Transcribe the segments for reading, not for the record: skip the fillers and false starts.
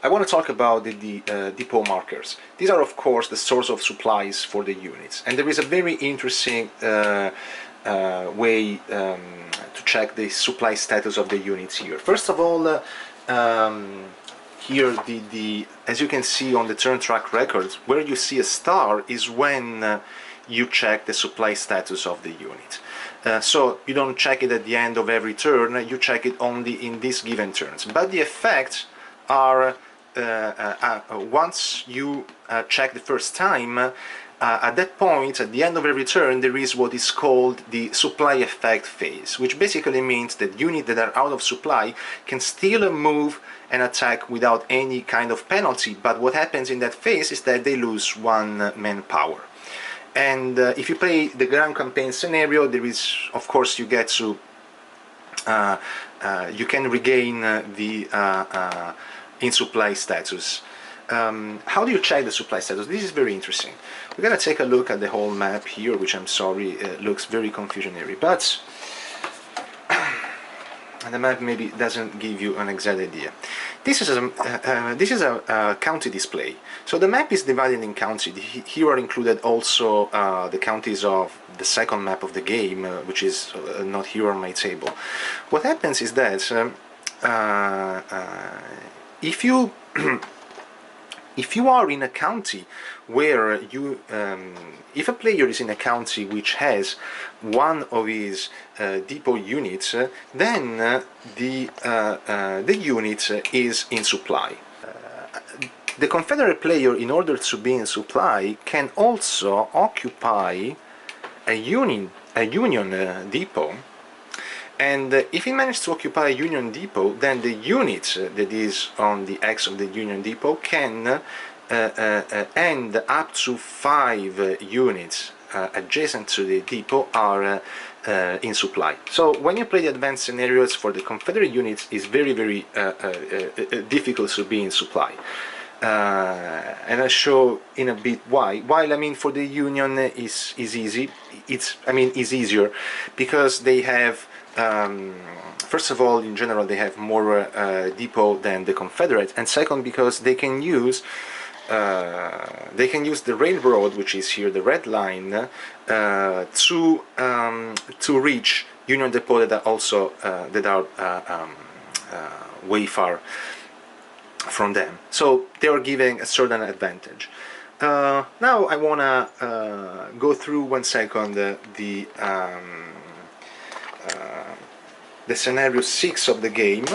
I want to talk about the depot markers. These are of course the source of supplies for the units, and there is a very interesting way to check the supply status of the units here. First of all, here as you can see on the turn track records, where you see a star is when you check the supply status of the unit. So you don't check it at the end of every turn, you check it only in these given turns. But the effects are once you check the first time, at that point, at the end of every turn, there is what is called the supply effect phase, which basically means that units that are out of supply can still move and attack without any kind of penalty, but what happens in that phase is that they lose one manpower. And if you play the Grand Campaign scenario, there is, of course, you get to you can regain the in supply status. How do you check the supply status? This is very interesting. We're gonna take a look at the whole map here, which I'm sorry looks very confusionary, but the map maybe doesn't give you an exact idea. This is a county display. So the map is divided in counties. Here are included also the counties of the second map of the game, which is not here on my table. What happens is that if you if you are in a county where you if a player is in a county which has one of his depot units, then the unit is in supply. The Confederate player, in order to be in supply, can also occupy a Union depot, and if he manages to occupy a Union depot, then the unit that is on the X of the Union depot can and up to 5 units adjacent to the depot are in supply. So when you play the advanced scenarios for the Confederate units, it's very difficult to be in supply. And I'll show in a bit why. While I mean for the Union is easy. It's easier because they have first of all, in general, they have more depot than the Confederate, and second, because they can use the railroad, which is here the red line, to reach Union depot that are also way far from them. So they are giving a certain advantage. Now I wanna go through 1 second the scenario 6 of the game.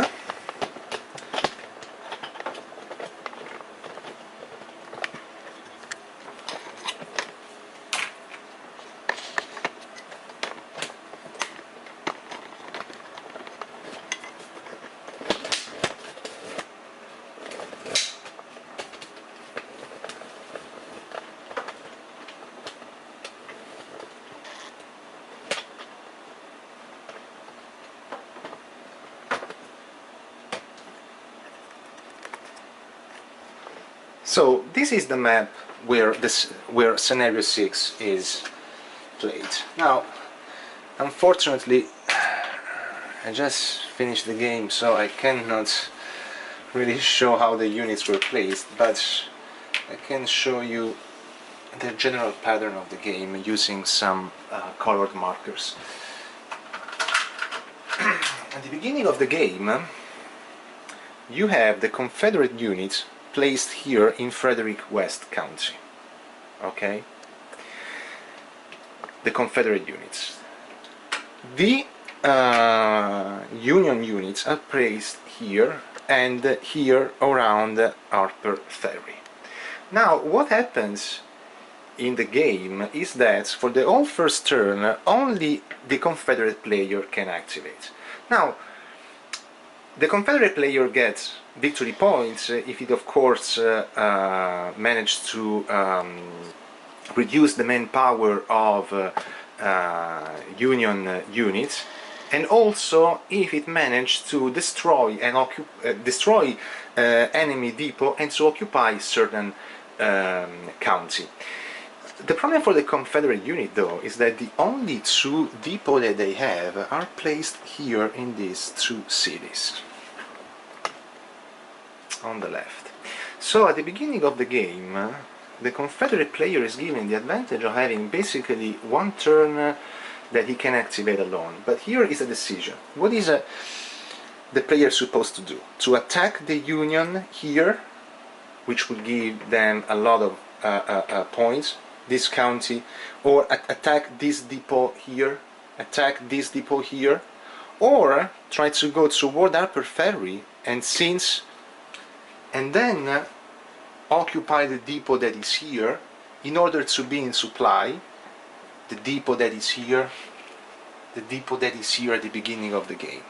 So this is the map where scenario 6 is played. Now, unfortunately, I just finished the game, so I cannot really show how the units were placed, but I can show you the general pattern of the game using some colored markers. At the beginning of the game, you have the Confederate units placed here in Frederick West County. Okay? The Confederate units. The Union units are placed here and here around Harper Ferry. Now, what happens in the game is that for the whole first turn, only the Confederate player can activate. Now, the Confederate player gets victory points if it, of course, managed to reduce the manpower of Union units, and also if it managed to destroy enemy depot and to occupy certain county. The problem for the Confederate unit, though, is that the only 2 depots that they have are placed here in these 2 cities. on the left. So at the beginning of the game, the Confederate player is given the advantage of having basically one turn that he can activate alone. But here is a decision. What is the player supposed to do? To attack the Union here, which would give them a lot of points, this county, or attack this depot here, attack this depot here, or try to go toward Harper Ferry and then occupy the depot that is here in order to be in supply, the depot that is here, the depot that is here at the beginning of the game.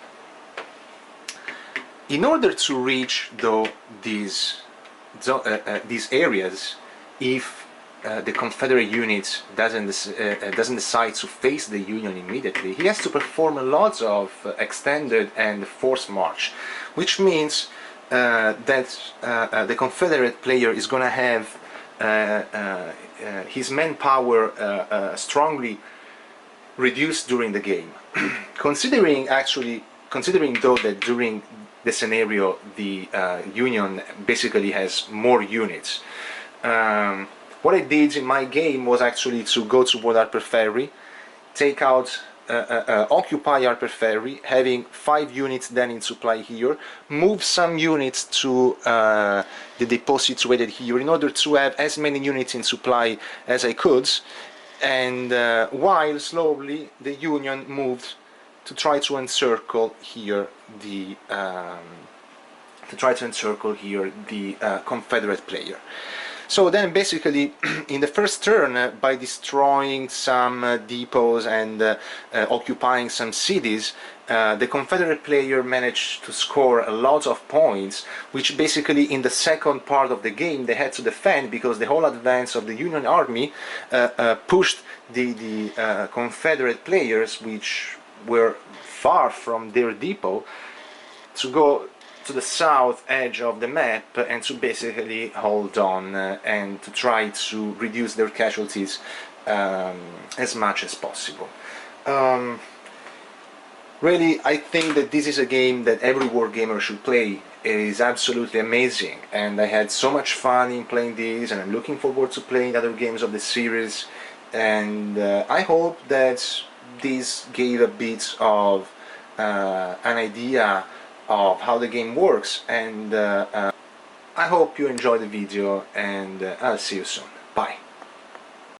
In order to reach though these areas, if the Confederate unit doesn't decide to face the Union immediately, he has to perform a lot of extended and forced march, which means that the Confederate player is going to have his manpower strongly reduced during the game. Considering though that during the scenario the Union basically has more units, what I did in my game was actually to go toward Harper Ferry, take out occupy Harper Ferry, having 5 units then in supply here, move some units to the depot situated here in order to have as many units in supply as I could, and while slowly the Union moved to try to encircle here the Confederate player. So then basically in the first turn, by destroying some depots and occupying some cities, the Confederate player managed to score a lot of points, which basically in the second part of the game they had to defend, because the whole advance of the Union army pushed the Confederate players, which were far from their depot, to go to the south edge of the map and to basically hold on and to try to reduce their casualties as much as possible. Really, I think that this is a game that every wargamer should play. It is absolutely amazing, and I had so much fun in playing this, and I'm looking forward to playing other games of the series, and I hope that this gave a bit of an idea of how the game works, and I hope you enjoyed the video, and I'll see you soon. Bye.